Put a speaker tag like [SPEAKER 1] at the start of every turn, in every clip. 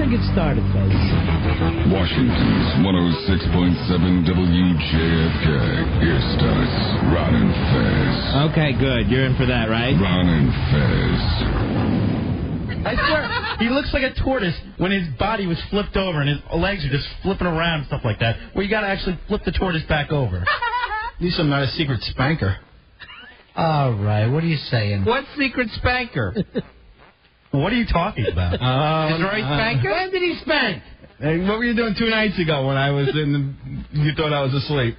[SPEAKER 1] to get started, folks.
[SPEAKER 2] Washington's 106.7 WJFK. Here starts Ron and Fez.
[SPEAKER 3] Okay, good. You're in for that, right?
[SPEAKER 2] Ron and Fez.
[SPEAKER 4] I swear, he looks like a tortoise when his body was flipped over and his legs are just flipping around and stuff like that, where you got to actually flip the tortoise back over.
[SPEAKER 5] At least I'm not a secret spanker.
[SPEAKER 1] All right, what are you saying?
[SPEAKER 3] What secret spanker?
[SPEAKER 4] What are you talking about?
[SPEAKER 3] Is Rory spanker?
[SPEAKER 1] When did he spank?
[SPEAKER 5] Hey, what were you doing 2 nights ago when I was you thought I was asleep?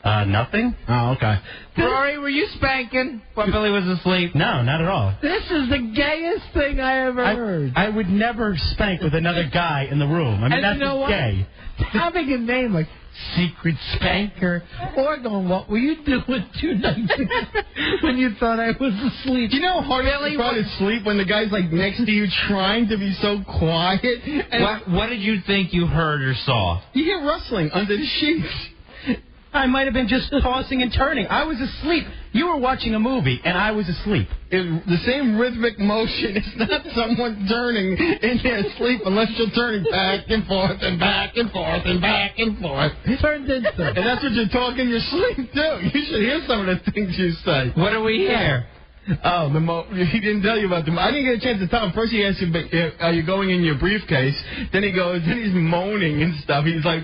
[SPEAKER 4] Nothing.
[SPEAKER 5] Oh, okay.
[SPEAKER 3] Rory, were you spanking when Billy was asleep?
[SPEAKER 4] No, not at all.
[SPEAKER 1] This is the gayest thing I ever heard.
[SPEAKER 4] I would never spank with another guy in the room. I mean,
[SPEAKER 1] and
[SPEAKER 4] that's
[SPEAKER 1] you know what?
[SPEAKER 4] gay.
[SPEAKER 1] Having a name like Secret Spanker, or going, what were you doing 2 nights ago when you thought I was asleep?
[SPEAKER 5] You know how hard it is to try to sleep when the guy's like next to you trying to be so quiet? And
[SPEAKER 3] What did you think you heard or saw?
[SPEAKER 5] you hear rustling under the sheets.
[SPEAKER 4] I might have been just tossing and turning. I was asleep. You were watching a movie, and I was asleep.
[SPEAKER 5] The same rhythmic motion. It's not someone turning in their sleep unless you're turning back and forth and back and forth and back and forth.
[SPEAKER 1] Turned into.
[SPEAKER 5] And that's what you're talking in your sleep, too. You should hear some of the things you say.
[SPEAKER 3] What do we hear?
[SPEAKER 5] Oh, he didn't tell you about them. I didn't get a chance to tell him. First he asked you, are you going in your briefcase? Then he's moaning and stuff. He's like,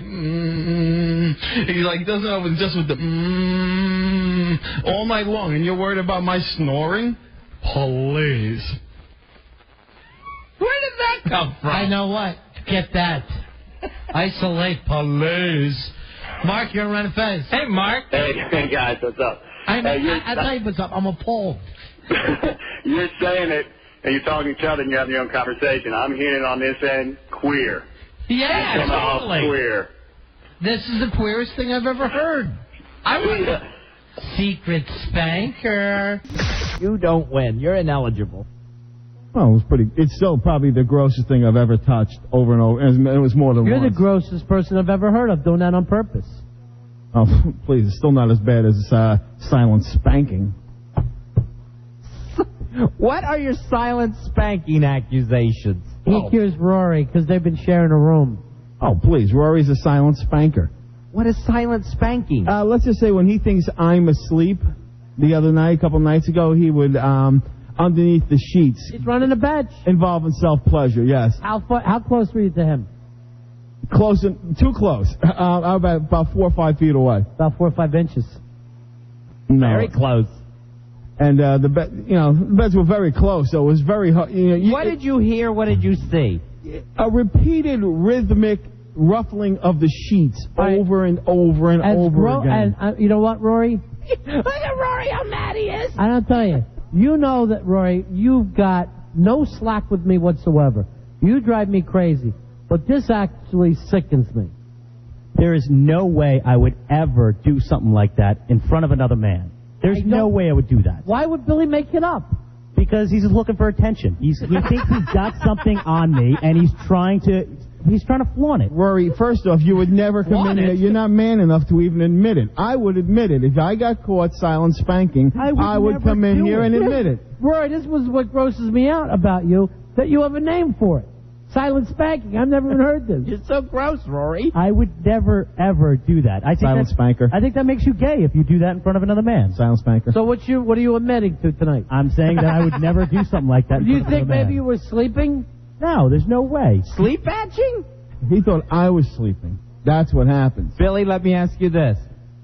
[SPEAKER 5] He's like, he doesn't know if it's just with the all night long. And you're worried about my snoring? Please.
[SPEAKER 3] Where did that come from?
[SPEAKER 1] I know what. Get that. Isolate police. Mark, you're on Fez.
[SPEAKER 3] Hey, Mark.
[SPEAKER 6] Hey, guys, what's up?
[SPEAKER 1] I'll tell you what's up. I'm appalled.
[SPEAKER 6] You're saying it, and you're talking to each other, and you're having your own conversation. I'm hearing it on this end, queer.
[SPEAKER 3] Yeah, totally.
[SPEAKER 6] Queer.
[SPEAKER 1] This is the queerest thing I've ever heard. Secret Spanker.
[SPEAKER 7] You don't win. You're ineligible.
[SPEAKER 8] Well, it's still probably the grossest thing I've ever touched over and over. It was more than
[SPEAKER 7] You're
[SPEAKER 8] once.
[SPEAKER 7] the grossest person I've ever heard of doing that on purpose.
[SPEAKER 8] Oh, please, it's still not as bad as silent spanking.
[SPEAKER 7] What are your silent spanking accusations? He accused Rory because they've been sharing a room.
[SPEAKER 8] Oh, please, Rory's a silent spanker.
[SPEAKER 7] What is silent spanking?
[SPEAKER 8] Let's just say when he thinks I'm asleep, a couple nights ago, he would, underneath the sheets.
[SPEAKER 7] He's running a bench.
[SPEAKER 8] Involving self-pleasure, yes.
[SPEAKER 7] How close were you to him?
[SPEAKER 8] Too close. About 4 or 5 feet away.
[SPEAKER 7] About 4 or 5 inches.
[SPEAKER 8] No.
[SPEAKER 7] Very close.
[SPEAKER 8] And the beds were very close, so it was very hard.
[SPEAKER 7] What did you hear? What did you see?
[SPEAKER 8] A repeated rhythmic ruffling of the sheets over and over and over again.
[SPEAKER 7] And you know what, Rory? Look at Rory, how mad he is. I don't tell you. You know that, Rory, you've got no slack with me whatsoever. You drive me crazy. But this actually sickens me.
[SPEAKER 9] There is no way I would ever do something like that in front of another man. There's no way I would do that.
[SPEAKER 7] Why would Billy make it up?
[SPEAKER 9] Because he's looking for attention. He thinks he's got something on me, and he's trying to flaunt it.
[SPEAKER 8] Rory, first off, you would never come in here. You're not man enough to even admit it. I would admit it. If I got caught silent spanking, I would come in here and admit it.
[SPEAKER 7] Rory, this was what grosses me out about you, that you have a name for it. Silent spanking. I've never even heard this.
[SPEAKER 9] You're so gross, Rory. I would never, ever do that.
[SPEAKER 8] Silent spanker.
[SPEAKER 9] I think that makes you gay if you do that in front of another man.
[SPEAKER 8] Silent spanker.
[SPEAKER 7] So what are you admitting to tonight?
[SPEAKER 9] I'm saying that I would never do something like that in
[SPEAKER 7] Do you
[SPEAKER 9] front of
[SPEAKER 7] think
[SPEAKER 9] another man.
[SPEAKER 7] maybe you were sleeping?
[SPEAKER 9] No, there's no way.
[SPEAKER 7] Sleep batching?
[SPEAKER 8] He thought I was sleeping. That's what happens.
[SPEAKER 7] Billy, let me ask you this.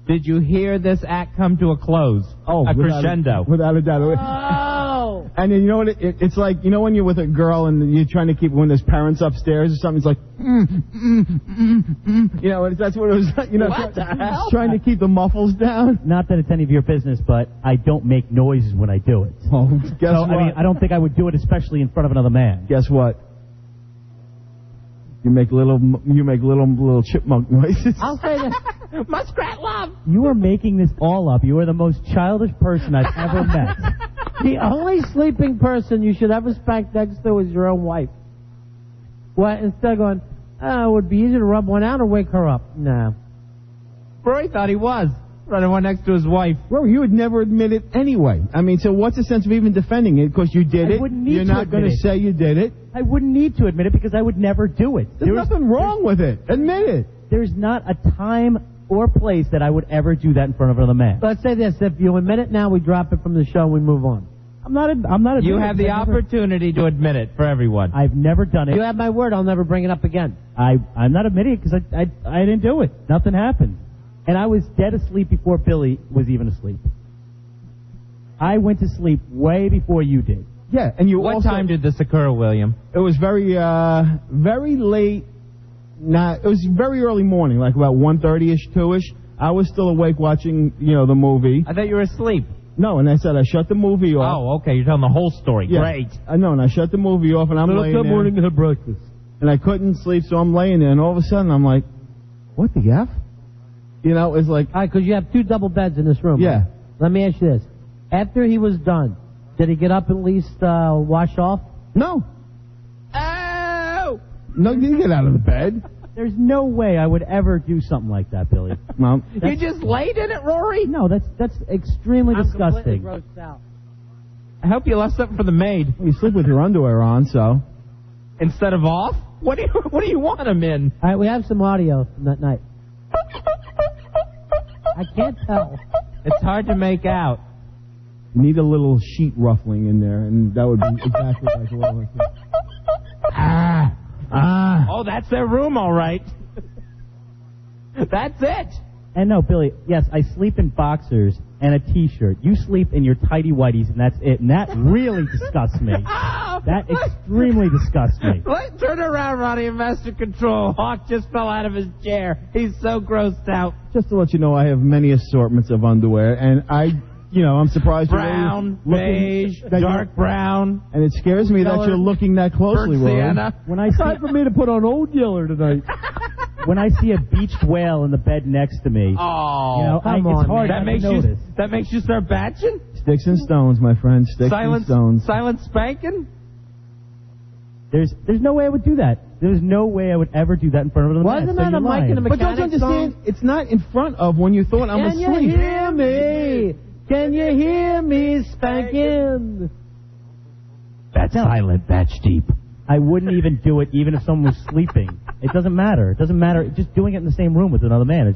[SPEAKER 7] Did you hear this act come to a close?
[SPEAKER 8] Oh,
[SPEAKER 7] a crescendo.
[SPEAKER 8] Without a doubt.
[SPEAKER 7] Oh!
[SPEAKER 8] And you know what? It's like, when you're with a girl and you're trying to keep, when there's parents upstairs or something, it's like, that's what it was.
[SPEAKER 9] What the hell?
[SPEAKER 8] Trying to keep the muffles down.
[SPEAKER 9] Not that it's any of your business, but I don't make noises when I do it.
[SPEAKER 8] Oh, guess what?
[SPEAKER 9] I mean, I don't think I would do it, especially in front of another man.
[SPEAKER 8] Guess what? You make little chipmunk noises.
[SPEAKER 7] I'll say that. Muskrat love.
[SPEAKER 9] You are making this all up. You are the most childish person I've ever met.
[SPEAKER 7] The only sleeping person you should ever spank next to is your own wife. Well, instead of going, it would be easier to rub one out or wake her up. Nah. Rory thought he was.
[SPEAKER 3] Running one next to his wife.
[SPEAKER 8] Well, you would never admit it anyway. I mean, so what's the sense of even defending it? Because you did it. You're not going to say you did it.
[SPEAKER 9] I wouldn't need to admit it because I would never do it.
[SPEAKER 8] There's nothing wrong with it. Admit it.
[SPEAKER 9] There's not a time or place that I would ever do that in front of another man.
[SPEAKER 7] Let's say this. If you admit it now, we drop it from the show and we move on.
[SPEAKER 9] I'm not admitting
[SPEAKER 3] You have the opportunity to admit it for everyone.
[SPEAKER 9] I've never done it.
[SPEAKER 7] You have my word. I'll never bring it up again.
[SPEAKER 9] I'm not admitting it because I didn't do it. Nothing happened. And I was dead asleep before Billy was even asleep. I went to sleep way before you did.
[SPEAKER 8] Yeah, and you
[SPEAKER 3] What
[SPEAKER 8] also...
[SPEAKER 3] time did this occur, William?
[SPEAKER 8] It was very late. It was very early morning, like about 1:30ish, 2ish. I was still awake watching, the movie.
[SPEAKER 3] I thought you were asleep.
[SPEAKER 8] No, and I said I shut the movie off.
[SPEAKER 3] Oh, okay. You're telling the whole story.
[SPEAKER 8] Yeah.
[SPEAKER 3] Great.
[SPEAKER 8] I know, and I shut the movie off, and I'm laying there.
[SPEAKER 7] morning and have breakfast.
[SPEAKER 8] And I couldn't sleep, so I'm laying there, and all of a sudden I'm like, what the F? It's like...
[SPEAKER 7] All right, because you have 2 double beds in this room.
[SPEAKER 8] Yeah.
[SPEAKER 7] Right? Let me ask you this. After he was done, did he get up at least wash off?
[SPEAKER 8] No.
[SPEAKER 3] Oh!
[SPEAKER 8] No, he didn't get out of the bed.
[SPEAKER 9] There's no way I would ever do something like that, Billy.
[SPEAKER 8] No.
[SPEAKER 3] You just laid in it, Rory?
[SPEAKER 9] No, that's extremely
[SPEAKER 7] I'm completely
[SPEAKER 9] disgusting.
[SPEAKER 7] grossed out.
[SPEAKER 3] I hope you left something for the maid.
[SPEAKER 8] You sleep with your underwear on, so...
[SPEAKER 3] Instead of off? What do you want him in?
[SPEAKER 7] All right, we have some audio from that night. I can't tell.
[SPEAKER 3] It's hard to make out.
[SPEAKER 8] You need a little sheet ruffling in there, and that would be exactly like what it was.
[SPEAKER 3] Oh, that's their room, all right. That's it.
[SPEAKER 9] And no, Billy, yes, I sleep in boxers and a T-shirt. You sleep in your tighty whities, and that's it. And that really disgusts me. That extremely disgusts me.
[SPEAKER 3] Turn around, Ronnie, and Master Control. Hawk just fell out of his chair. He's so grossed out.
[SPEAKER 8] Just to let you know, I have many assortments of underwear, and I'm surprised
[SPEAKER 3] Brown, beige, dark brown.
[SPEAKER 8] And it scares me that you're looking that closely, Rory.
[SPEAKER 3] Sienna.
[SPEAKER 9] When I see,
[SPEAKER 7] For me to put on Old Yeller tonight.
[SPEAKER 9] when I see a beached whale in the bed next to me,
[SPEAKER 3] Oh,
[SPEAKER 9] it's hard
[SPEAKER 3] that
[SPEAKER 9] not
[SPEAKER 3] makes
[SPEAKER 9] to notice.
[SPEAKER 3] that makes you start batching?
[SPEAKER 8] Sticks and stones, my friend. Sticks and stones.
[SPEAKER 3] Silent Spanking?
[SPEAKER 9] There's no way I would do that. There's no way I would ever do that in front of another man.
[SPEAKER 7] Wasn't
[SPEAKER 9] So
[SPEAKER 7] that
[SPEAKER 9] you're
[SPEAKER 7] a Mike
[SPEAKER 9] lying.
[SPEAKER 7] and a
[SPEAKER 8] But don't you
[SPEAKER 7] Mechanic
[SPEAKER 8] understand?
[SPEAKER 7] song?
[SPEAKER 8] It's not in front of when you thought I'm
[SPEAKER 7] Can you
[SPEAKER 8] asleep.
[SPEAKER 7] hear me? Can you hear me spanking?
[SPEAKER 3] That's silent, batch deep.
[SPEAKER 9] I wouldn't even do it even if someone was sleeping. It doesn't matter. It doesn't matter. Just doing it in the same room with another man.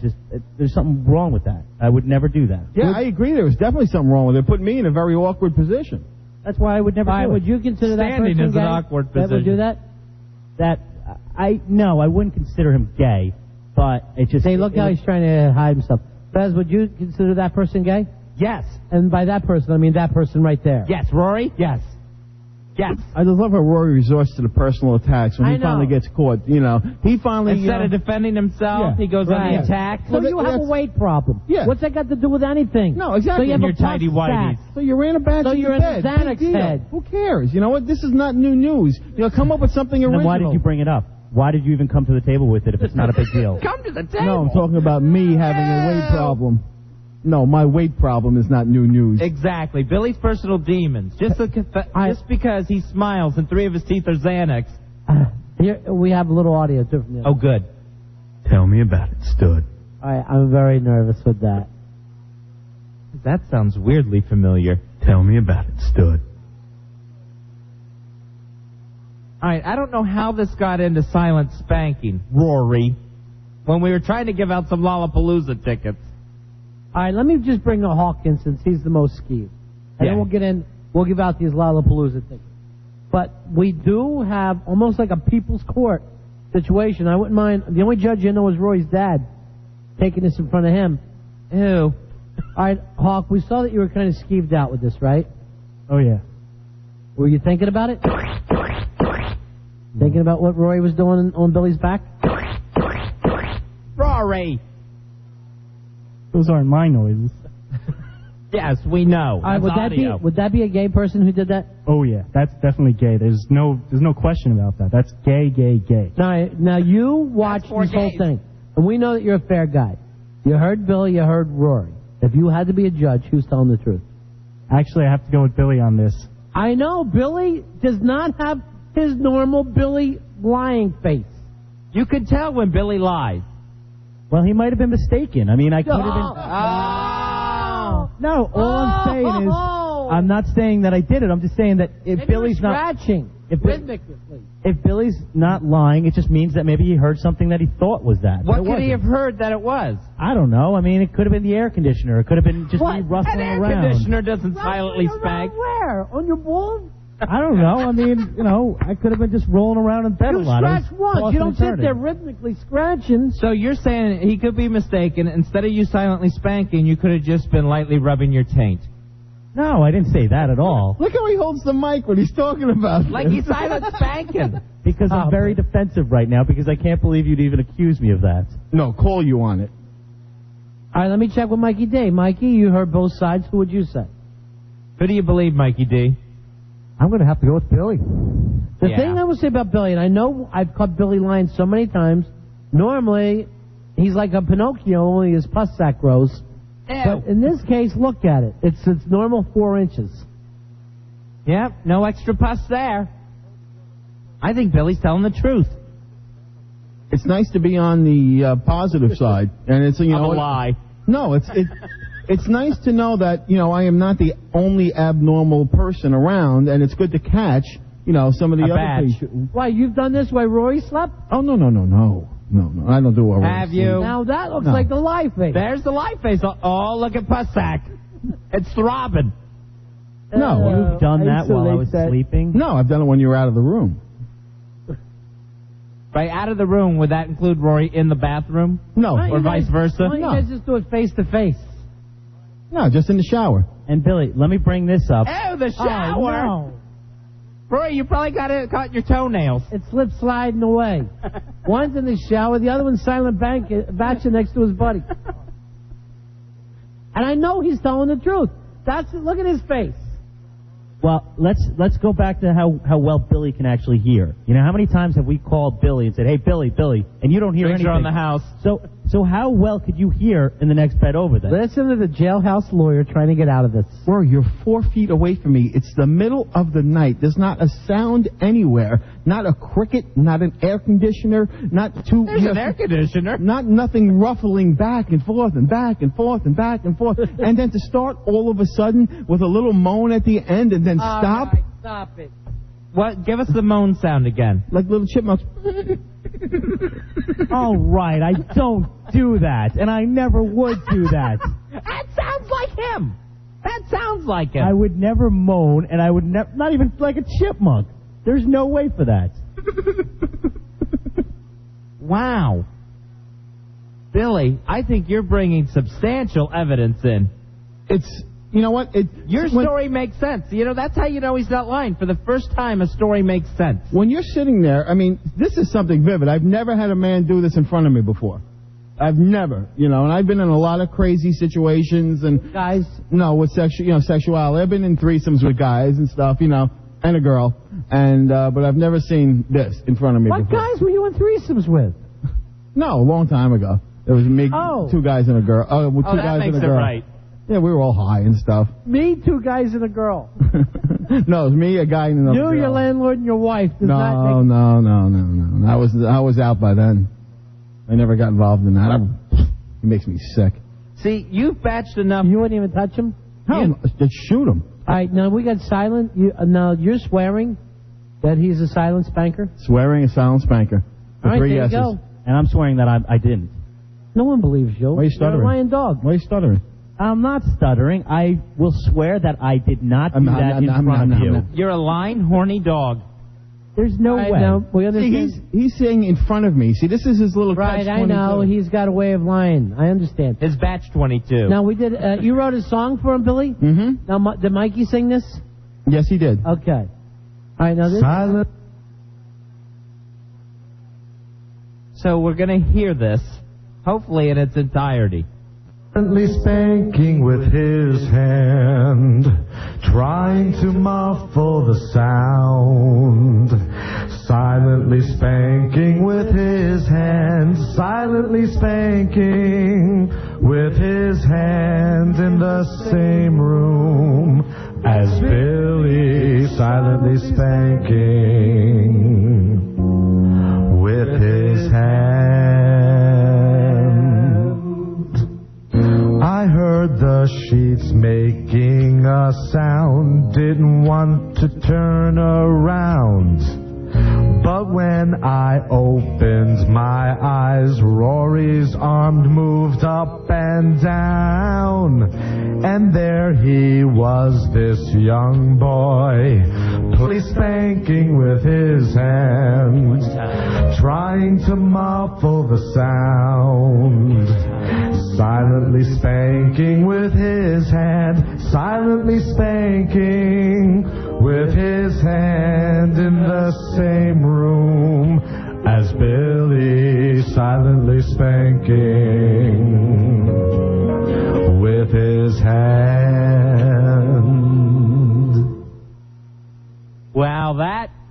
[SPEAKER 9] There's something wrong with that. I would never do that.
[SPEAKER 8] Yeah, I agree. There was definitely something wrong with it. It put me in a very awkward position.
[SPEAKER 9] That's why I would never
[SPEAKER 7] All right,
[SPEAKER 9] do it.
[SPEAKER 7] would you consider that
[SPEAKER 3] Standing
[SPEAKER 7] person
[SPEAKER 3] is
[SPEAKER 7] gay?
[SPEAKER 3] an awkward
[SPEAKER 7] That would do
[SPEAKER 3] position.
[SPEAKER 7] that?
[SPEAKER 9] No, I wouldn't consider him gay, but it just...
[SPEAKER 7] Say, look how he's trying to hide himself. Bez, would you consider that person gay?
[SPEAKER 3] Yes.
[SPEAKER 7] And by that person, I mean that person right there.
[SPEAKER 3] Yes, Rory? Yes. Yes.
[SPEAKER 8] I just love how Rory resorts to the personal attacks when
[SPEAKER 7] I
[SPEAKER 8] he
[SPEAKER 7] know.
[SPEAKER 8] finally gets caught. He finally...
[SPEAKER 3] Instead of defending himself,
[SPEAKER 8] Yeah.
[SPEAKER 3] he goes on
[SPEAKER 7] Right.
[SPEAKER 3] the attack.
[SPEAKER 7] So
[SPEAKER 8] Well,
[SPEAKER 7] you have a
[SPEAKER 8] that's-
[SPEAKER 7] weight problem.
[SPEAKER 8] Yeah.
[SPEAKER 7] What's that got to do with anything?
[SPEAKER 8] No, exactly.
[SPEAKER 7] So you have
[SPEAKER 3] In
[SPEAKER 7] a
[SPEAKER 3] your tidy
[SPEAKER 7] puff
[SPEAKER 3] whities.
[SPEAKER 7] sack.
[SPEAKER 8] So you're in a bad
[SPEAKER 7] So you're in
[SPEAKER 8] bed.
[SPEAKER 7] a Xanax
[SPEAKER 8] Big deal.
[SPEAKER 7] head.
[SPEAKER 8] Who cares? You know what? This is not new news. Come up with something original.
[SPEAKER 9] Then why did you bring it up? Why did you even come to the table with it if it's not a big deal?
[SPEAKER 3] Come to the table.
[SPEAKER 8] No, I'm talking about me having a weight problem. No, my weight problem is not new news.
[SPEAKER 3] Exactly. Billy's personal demons. Just because he smiles and 3 of his teeth are Xanax.
[SPEAKER 7] Here, we have a little audio too from you.
[SPEAKER 3] Oh, good.
[SPEAKER 8] Tell me about it, stud.
[SPEAKER 7] All right, I'm very nervous with that.
[SPEAKER 3] That sounds weirdly familiar.
[SPEAKER 8] Tell me about it, stud.
[SPEAKER 3] All right, I don't know how this got into Silent Spanking, Rory, when we were trying to give out some Lollapalooza tickets.
[SPEAKER 7] All right, let me just bring the Hawkins since he's the most skeeved. And
[SPEAKER 3] Yeah.
[SPEAKER 7] then we'll give out these Lollapalooza tickets. But we do have almost like a people's court situation. I wouldn't mind. The only judge you know is Roy's dad taking this in front of him.
[SPEAKER 3] Ew.
[SPEAKER 7] All right, Hawk, we saw that you were kind of skeeved out with this, right?
[SPEAKER 9] Oh, yeah.
[SPEAKER 7] Were you thinking about it? Thinking about what Roy was doing on Billy's back?
[SPEAKER 3] Rory.
[SPEAKER 9] Those aren't my noises.
[SPEAKER 3] Yes, we know.
[SPEAKER 7] All right,
[SPEAKER 3] That's
[SPEAKER 7] would that be a gay person who did that?
[SPEAKER 9] Oh, yeah. That's definitely gay. There's no question about that. That's gay, gay, gay.
[SPEAKER 7] Now you watched
[SPEAKER 3] for
[SPEAKER 7] this whole
[SPEAKER 3] gays.
[SPEAKER 7] thing, and we know that you're a fair guy. You heard Billy, you heard Rory. If you had to be a judge, who's telling the truth?
[SPEAKER 9] Actually, I have to go with Billy on this.
[SPEAKER 7] I know Billy does not have his normal Billy lying face.
[SPEAKER 3] You could tell when Billy lies.
[SPEAKER 9] Well, he might have been mistaken. I mean, I could have been...
[SPEAKER 3] Ah!
[SPEAKER 9] No, all I'm saying is, I'm not saying that I did it. I'm just saying that if
[SPEAKER 7] Maybe
[SPEAKER 9] Billy's
[SPEAKER 7] you're
[SPEAKER 9] not
[SPEAKER 7] scratching rhythmically.
[SPEAKER 9] If Billy's not lying, it just means that maybe he heard something that he thought was that.
[SPEAKER 3] What could he have heard that it was?
[SPEAKER 9] I don't know. I mean, it could have been the air conditioner. It could have been just me rustling
[SPEAKER 3] An air
[SPEAKER 9] around.
[SPEAKER 3] conditioner doesn't silently spank.
[SPEAKER 7] Where? On your balls?
[SPEAKER 9] I don't know. I mean, I could have been just rolling around in bed a lot.
[SPEAKER 7] You scratch once. You don't sit there rhythmically scratching.
[SPEAKER 3] So you're saying he could be mistaken. Instead of you silently spanking, you could have just been lightly rubbing your taint.
[SPEAKER 9] No, I didn't say that at all.
[SPEAKER 8] Look how he holds the mic when he's talking about
[SPEAKER 3] Like he's silent spanking.
[SPEAKER 9] Because I'm very defensive right now because I can't believe you'd even accuse me of that.
[SPEAKER 8] No, call you on it.
[SPEAKER 7] All right, let me check with Mikey D. Mikey, you heard both sides. Who would you say?
[SPEAKER 3] Who do you believe, Mikey D?
[SPEAKER 9] I'm going to have to go with Billy.
[SPEAKER 7] The thing I will say about Billy, and I know I've caught Billy lying so many times, normally he's like a Pinocchio, only his pus sack grows.
[SPEAKER 3] Ew.
[SPEAKER 7] But in this case, look at it. It's normal 4 inches.
[SPEAKER 3] Yep, no extra pus there. I think Billy's telling the truth.
[SPEAKER 8] It's nice to be on the positive side, and it's a
[SPEAKER 3] lie.
[SPEAKER 8] No, it's nice to know that I am not the only abnormal person around, and it's good to catch some of the other people.
[SPEAKER 7] Why, you've done this while Rory slept?
[SPEAKER 8] Oh no, I don't do it.
[SPEAKER 3] Have you?
[SPEAKER 7] Now that looks like the lie face.
[SPEAKER 3] There's the lie face. Oh, look at pus sack. It's throbbing.
[SPEAKER 8] No,
[SPEAKER 9] you've done that while I was sleeping.
[SPEAKER 8] No, I've done it when you were out of the room.
[SPEAKER 3] Right, out of the room, would that include Rory in the bathroom?
[SPEAKER 8] No.
[SPEAKER 3] Or vice versa?
[SPEAKER 7] Why don't you guys just do it face to face?
[SPEAKER 8] No, just in the shower.
[SPEAKER 9] And Billy, let me bring this up.
[SPEAKER 3] Ew, the shower.
[SPEAKER 7] Oh, no.
[SPEAKER 3] Rory, you probably got it caught in your toenails.
[SPEAKER 7] It slipped sliding away. One's in the shower, the other one's silent batching next to his buddy. And I know he's telling the truth. Look at his face.
[SPEAKER 9] Well, let's go back to how well Billy can actually hear. How many times have we called Billy and said, "Hey, Billy," and you don't hear anything.
[SPEAKER 3] on the house.
[SPEAKER 9] So how well could you hear in the next bed over then?
[SPEAKER 7] Listen to the jailhouse lawyer trying to get out of this.
[SPEAKER 8] Bro, you're 4 feet away from me. It's the middle of the night. There's not a sound anywhere. Not a cricket, not an air conditioner, not two...
[SPEAKER 3] There's an air conditioner.
[SPEAKER 8] Nothing ruffling back and forth and back and forth and back and forth. And then to start all of a sudden with a little moan at the end and then stop.
[SPEAKER 7] Right, stop it.
[SPEAKER 3] What? Give us the moan sound again.
[SPEAKER 8] Like little chipmunks.
[SPEAKER 9] All right, I don't do that, and I never would do that.
[SPEAKER 3] That sounds like him. That sounds like him.
[SPEAKER 9] I would never moan, and I would not even like a chipmunk. There's no way for that.
[SPEAKER 3] Wow. Billy, I think you're bringing substantial evidence in.
[SPEAKER 8] You know what?
[SPEAKER 3] Your story makes sense. That's how you know he's not lying. For the first time, a story makes sense.
[SPEAKER 8] When you're sitting there, I mean, this is something vivid. I've never had a man do this in front of me before. I've never, and I've been in a lot of crazy situations and
[SPEAKER 7] guys.
[SPEAKER 8] No, with sexuality. I've been in threesomes with guys and stuff, and a girl, and but I've never seen this in front of me before.
[SPEAKER 7] What guys were you in threesomes with?
[SPEAKER 8] No, a long time ago. It was me, 2 guys and a girl. Two guys and a girl.
[SPEAKER 3] Right.
[SPEAKER 8] Yeah, we were all high and stuff.
[SPEAKER 7] Me, 2 guys and a girl.
[SPEAKER 8] No, it was me, a guy, and another girl.
[SPEAKER 7] You, your landlord, and your wife.
[SPEAKER 8] No. I was out by then. I never got involved in that. It makes me sick.
[SPEAKER 3] See, you've batched enough.
[SPEAKER 7] You wouldn't even touch him?
[SPEAKER 8] Just shoot him.
[SPEAKER 7] All right, now we got silent. Now you're swearing that he's a silent spanker?
[SPEAKER 8] Swearing a silent spanker.
[SPEAKER 7] All right,
[SPEAKER 8] 3
[SPEAKER 7] there
[SPEAKER 8] yeses.
[SPEAKER 7] you go.
[SPEAKER 9] And I'm swearing that I didn't.
[SPEAKER 7] No one believes you.
[SPEAKER 8] Why are you stuttering?
[SPEAKER 7] You're a lying dog.
[SPEAKER 8] Why are you stuttering?
[SPEAKER 9] I'm not stuttering. I will swear that I did not do that in front of you.
[SPEAKER 3] You're a lying, horny dog.
[SPEAKER 9] There's no way.
[SPEAKER 7] Now, we understand.
[SPEAKER 8] See, he's saying in front of me. See, this is his little
[SPEAKER 7] Right,
[SPEAKER 8] catch
[SPEAKER 7] I know.
[SPEAKER 8] 22.
[SPEAKER 7] He's got a way of lying. I understand.
[SPEAKER 3] His batch 22.
[SPEAKER 7] Now, we did. You wrote a song for him, Billy?
[SPEAKER 8] Mm-hmm.
[SPEAKER 7] Now, did Mikey sing this?
[SPEAKER 8] Yes, he did.
[SPEAKER 7] Okay. All right, now this.
[SPEAKER 8] Silent.
[SPEAKER 3] So we're going to hear this, hopefully in its entirety.
[SPEAKER 10] Silently spanking with his hand, trying to muffle the sound. Silently spanking with his hand, silently spanking with his hand in the same room as Billy. Silently spanking with his hand. I heard the sheets make When I opened my eyes, Rory's arm moved up and down. And there he was, this young boy, spanking with his hand, trying to muffle the sound. Silently spanking with his hand, silently spanking with his hand in the same room as Billy, silently spanking with his hand.
[SPEAKER 3] Wow,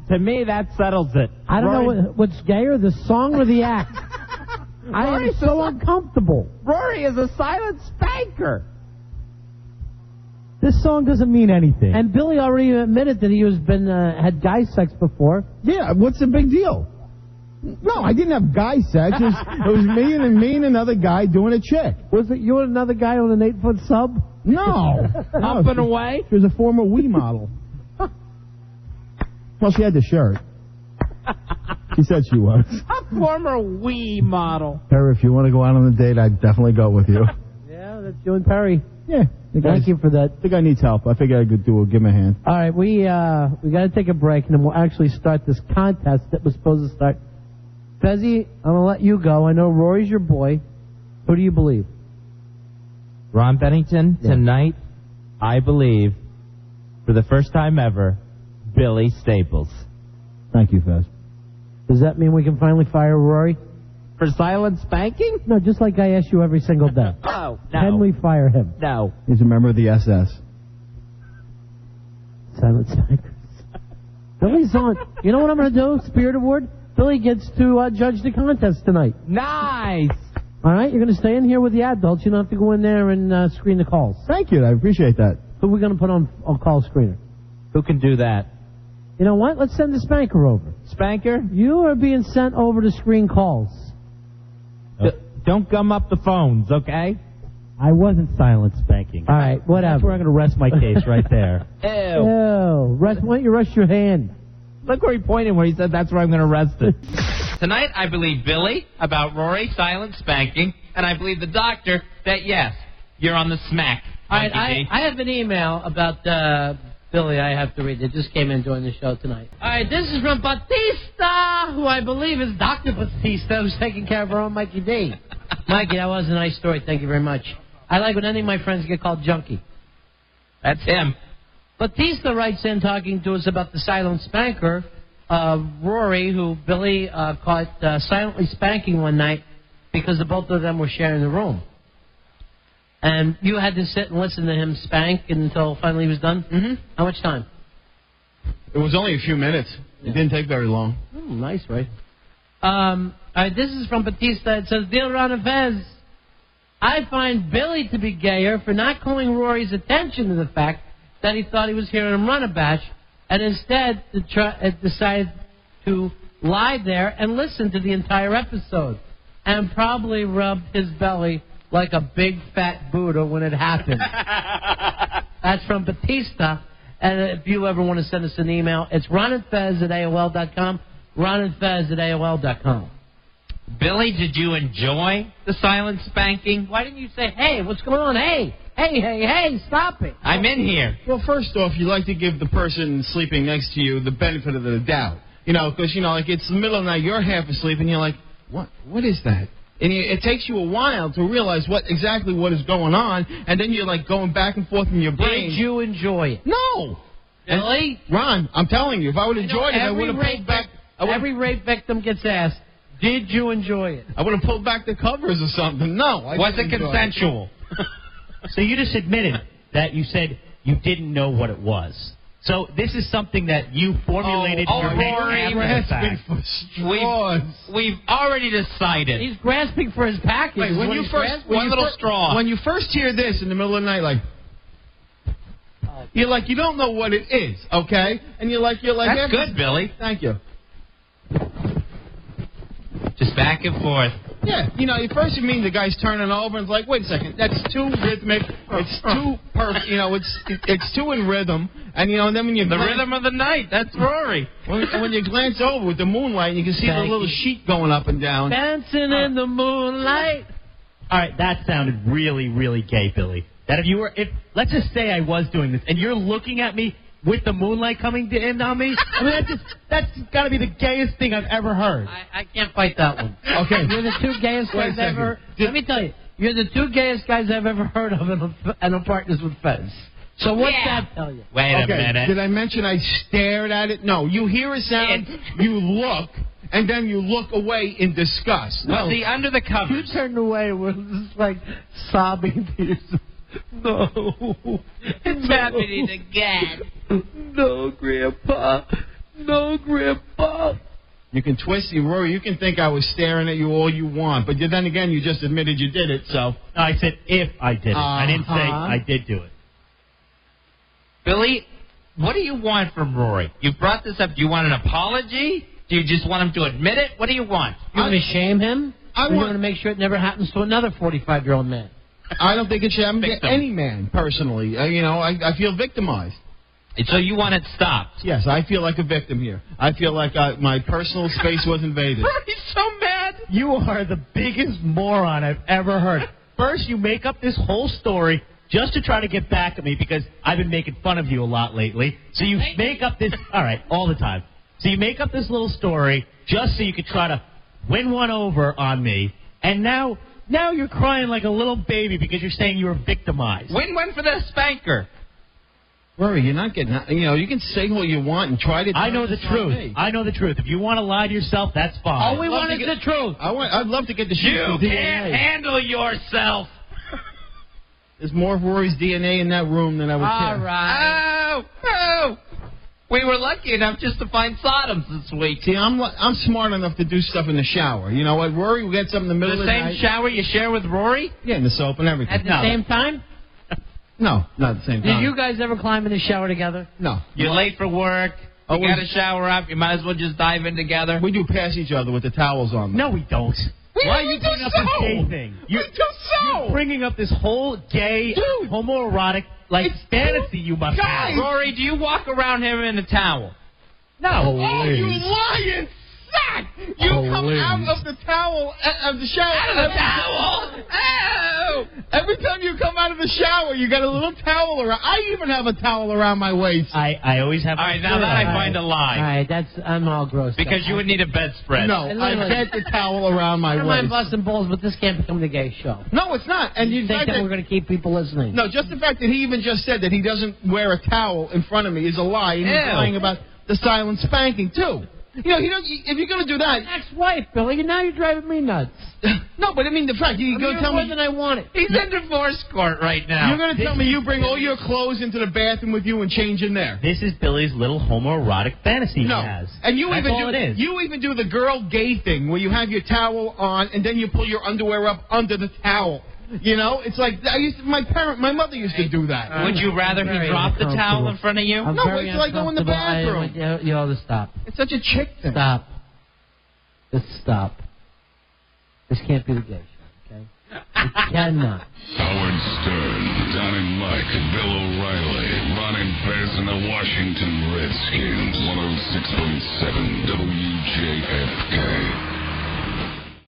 [SPEAKER 3] to me, that settles it.
[SPEAKER 7] I don't know what's gayer, the song or the act. I am so uncomfortable.
[SPEAKER 3] Rory is a silent spanker.
[SPEAKER 9] This song doesn't mean anything.
[SPEAKER 7] And Billy already admitted that he had guy sex before.
[SPEAKER 8] Yeah, what's the big deal? No, I didn't have guy sex. It was me and another guy doing a chick.
[SPEAKER 7] Was it you and another guy on an 8-foot sub?
[SPEAKER 8] No.
[SPEAKER 3] Humping away?
[SPEAKER 8] She was a former Wii model. Well, she had the shirt. She said she was.
[SPEAKER 3] A former Wii model.
[SPEAKER 8] Perry, if you want to go out on a date, I'd definitely go with you.
[SPEAKER 7] Yeah, that's you and Perry.
[SPEAKER 8] Yeah.
[SPEAKER 7] Thank you for that.
[SPEAKER 8] The guy needs help. I figured I could give him a hand.
[SPEAKER 7] All right, we got to take a break, and then we'll actually start this contest that was supposed to start. Fezzi, I'm going to let you go. I know Rory's your boy. Who do you believe?
[SPEAKER 3] Ron Bennington, tonight, I believe, for the first time ever, Billy Staples.
[SPEAKER 8] Thank you, Fez.
[SPEAKER 7] Does that mean we can finally fire Rory?
[SPEAKER 3] For silent spanking?
[SPEAKER 7] No, just like I ask you every single day.
[SPEAKER 3] No.
[SPEAKER 7] Can we fire him?
[SPEAKER 3] No.
[SPEAKER 8] He's a member of the SS.
[SPEAKER 7] Silent Spankers. Billy's on. You know what I'm going to do? Spirit Award? Billy gets to judge the contest tonight.
[SPEAKER 3] Nice.
[SPEAKER 7] All right, you're going to stay in here with the adults. You don't have to go in there and screen the calls.
[SPEAKER 8] Thank you. I appreciate that.
[SPEAKER 7] Who are we going to put on call screener?
[SPEAKER 3] Who can do that?
[SPEAKER 7] You know what? Let's send the Spanker over.
[SPEAKER 3] Spanker?
[SPEAKER 7] You are being sent over to screen calls.
[SPEAKER 3] Don't gum up the phones, okay?
[SPEAKER 9] I wasn't silent spanking.
[SPEAKER 7] All right, whatever.
[SPEAKER 9] That's where I'm going to rest my case right there.
[SPEAKER 7] Ew. Why don't you rest your hand?
[SPEAKER 3] Look where he pointed where he said that's where I'm going to rest it.
[SPEAKER 11] Tonight, I believe Billy about Rory silent spanking, and I believe the doctor that, yes, you're on the smack.
[SPEAKER 12] All right, I have an email about Billy I have to read. It just came in during the show tonight. All right, this is from Batista, who I believe is Dr. Batista, who's taking care of our own Mikey D. Mikey, that was a nice story. Thank you very much. I like when any of my friends get called junkie.
[SPEAKER 11] That's him.
[SPEAKER 12] Batista writes in talking to us about the silent spanker, Rory, who Billy caught silently spanking one night because the both of them were sharing the room. And you had to sit and listen to him spank until finally he was done? Mm-hmm. How much time?
[SPEAKER 5] It was only a few minutes. It didn't take very long.
[SPEAKER 12] Oh, nice, right? All right, this is from Batista. It says, Dear Ron and Fez, I find Billy to be gayer for not calling Rory's attention to the fact that he thought he was hearing him run a batch, and instead decided to lie there and listen to the entire episode, and probably rubbed his belly like a big fat Buddha when it happened. That's from Batista. And if you ever want to send us an email, it's ronandfez@AOL.com, ronandfez@AOL.com.
[SPEAKER 11] Billy, did you enjoy the silent spanking?
[SPEAKER 12] Why didn't you say, hey, what's going on? Hey, stop it.
[SPEAKER 11] I'm in here.
[SPEAKER 5] Well, first off, you like to give the person sleeping next to you the benefit of the doubt. You know, because, like it's the middle of the night, you're half asleep, and you're like, what is that? And it takes you a while to realize what is going on, and then you're like going back and forth in your brain.
[SPEAKER 12] Did you enjoy it?
[SPEAKER 5] No.
[SPEAKER 12] Billy?
[SPEAKER 5] Ron, I'm telling you, if I would have enjoyed it, I would have pulled back.
[SPEAKER 12] Every rape victim gets asked, did you enjoy it?
[SPEAKER 5] I would have pulled back the covers or something. No.
[SPEAKER 11] Was it consensual?
[SPEAKER 9] So you just admitted that you said you didn't know what it was. So this is something that you formulated
[SPEAKER 11] Rory, we've already decided.
[SPEAKER 12] He's grasping for his package.
[SPEAKER 5] Wait, when you first hear this in the middle of the night, like, you're like, you don't know what it is, okay? And you're like,
[SPEAKER 11] that's good, Billy.
[SPEAKER 5] Thank you.
[SPEAKER 11] Just back and forth.
[SPEAKER 5] Yeah, you know, at first you mean the guy's turning over, and it's like, wait a second, that's too rhythmic, it's too perfect, you know, it's too in rhythm, and you know, and then when you
[SPEAKER 11] The rhythm of the night, that's Rory.
[SPEAKER 5] when you glance over with the moonlight, you can see the little sheet going up and down.
[SPEAKER 12] Dancing in the moonlight.
[SPEAKER 9] All right, that sounded really, really gay, Billy. That if let's just say I was doing this, and you're looking at me with the moonlight coming in on me, I mean, that's got to be the gayest thing I've ever heard.
[SPEAKER 12] I can't fight that one.
[SPEAKER 5] Okay.
[SPEAKER 12] You're the two gayest guys I've ever... Let me tell you, you're the two gayest guys I've ever heard of and are partners with Fez. So what's that tell you?
[SPEAKER 11] Wait a minute.
[SPEAKER 5] Did I mention I stared at it? No, you hear a sound, you look, and then you look away in disgust.
[SPEAKER 11] No. See, under the covers.
[SPEAKER 12] You turned away and were just like sobbing to yourself. No.
[SPEAKER 11] It's happening again.
[SPEAKER 12] No, Grandpa. No, Grandpa.
[SPEAKER 5] You can twist it, Rory. You can think I was staring at you all you want, but then again, you just admitted you did it, so.
[SPEAKER 9] No, I said if I did it. I didn't say I did do it.
[SPEAKER 11] Billy, what do you want from Rory? You brought this up. Do you want an apology? Do you just want him to admit it? What do you want?
[SPEAKER 12] You want to shame him? You want to make sure it never happens to another 45-year-old man?
[SPEAKER 5] I don't think it should happen to any man, personally. You know, I feel victimized.
[SPEAKER 11] So you want it stopped?
[SPEAKER 5] Yes, I feel like a victim here. I feel like my personal space was invaded.
[SPEAKER 11] He's so mad.
[SPEAKER 9] You are the biggest moron I've ever heard. First, you make up this whole story just to try to get back at me because I've been making fun of you a lot lately. So you make up this, all the time. So you make up this little story just so you could try to win one over on me. And now you're crying like a little baby because you're saying you were victimized.
[SPEAKER 11] Win one for the spanker.
[SPEAKER 5] Rory, you're not getting, you know, you can say what you want and try to.
[SPEAKER 9] I know the truth. I know the truth. If you want to lie to yourself, that's fine.
[SPEAKER 12] All we want is the truth.
[SPEAKER 5] I'd love to get the shit.
[SPEAKER 11] You can't handle yourself.
[SPEAKER 5] There's more of Rory's DNA in that room than I would care.
[SPEAKER 12] All right.
[SPEAKER 11] Oh. We were lucky enough just to find Sodoms this week.
[SPEAKER 5] See, I'm smart enough to do stuff in the shower. You know what, Rory? We get something in the middle of the night.
[SPEAKER 11] The same shower you share with Rory?
[SPEAKER 5] Yeah, and the soap and everything.
[SPEAKER 12] At the same time?
[SPEAKER 5] No, not at the same time.
[SPEAKER 12] Did you guys ever climb in the shower together?
[SPEAKER 5] No.
[SPEAKER 11] You're late for work. You got to shower up. You might as well just dive in together.
[SPEAKER 5] We do pass each other with the towels on them.
[SPEAKER 9] No, we don't. Why are you bringing up this gay thing? You're bringing up this whole gay, homoerotic, fantasy you must have.
[SPEAKER 11] Rory, do you walk around him in a towel?
[SPEAKER 9] No.
[SPEAKER 5] Oh, you lying sack! You come out of the towel, of the shower.
[SPEAKER 11] Out of the towel? Oh!
[SPEAKER 5] Every time you come out of the shower, you got a little towel around. I even have a towel around my waist.
[SPEAKER 9] I always have.
[SPEAKER 11] All right, now that I find a lie.
[SPEAKER 12] All right, I'm all grossed
[SPEAKER 11] because
[SPEAKER 12] up.
[SPEAKER 11] you would need a bedspread.
[SPEAKER 5] No, I get the towel around my waist.
[SPEAKER 12] I don't mind busting balls, but this can't become the gay show.
[SPEAKER 5] No, it's not. And
[SPEAKER 12] you think that we're going to keep people listening?
[SPEAKER 5] No, just the fact that he even just said that he doesn't wear a towel in front of me is a lie. And he's lying about the silent spanking, too. You know, if you're going to do that...
[SPEAKER 12] Ex-wife, Billy, now you're driving me nuts.
[SPEAKER 5] No, but I mean, the fact you go tell me...
[SPEAKER 12] more than I wanted.
[SPEAKER 11] He's in divorce court right now.
[SPEAKER 5] You're going to tell me you bring all your clothes into the bathroom with you and change in there.
[SPEAKER 9] This is Billy's little homoerotic fantasy he has.
[SPEAKER 5] And you
[SPEAKER 9] That's
[SPEAKER 5] even
[SPEAKER 9] all
[SPEAKER 5] do
[SPEAKER 9] it is.
[SPEAKER 5] You even do the girl gay thing where you have your towel on and then you pull your underwear up under the towel. You know, it's like my mother used to do that.
[SPEAKER 11] Would you rather he drop the towel in front of you?
[SPEAKER 5] No, wait till I go in the bathroom.
[SPEAKER 12] You ought to stop.
[SPEAKER 5] It's such a chick thing.
[SPEAKER 12] Stop. Just stop. This can't be the gay show, okay? It cannot.
[SPEAKER 2] Howard Stern, Don and Mike, Bill O'Reilly, Ron and Fez, and the Washington Redskins, 106.7 WJFK.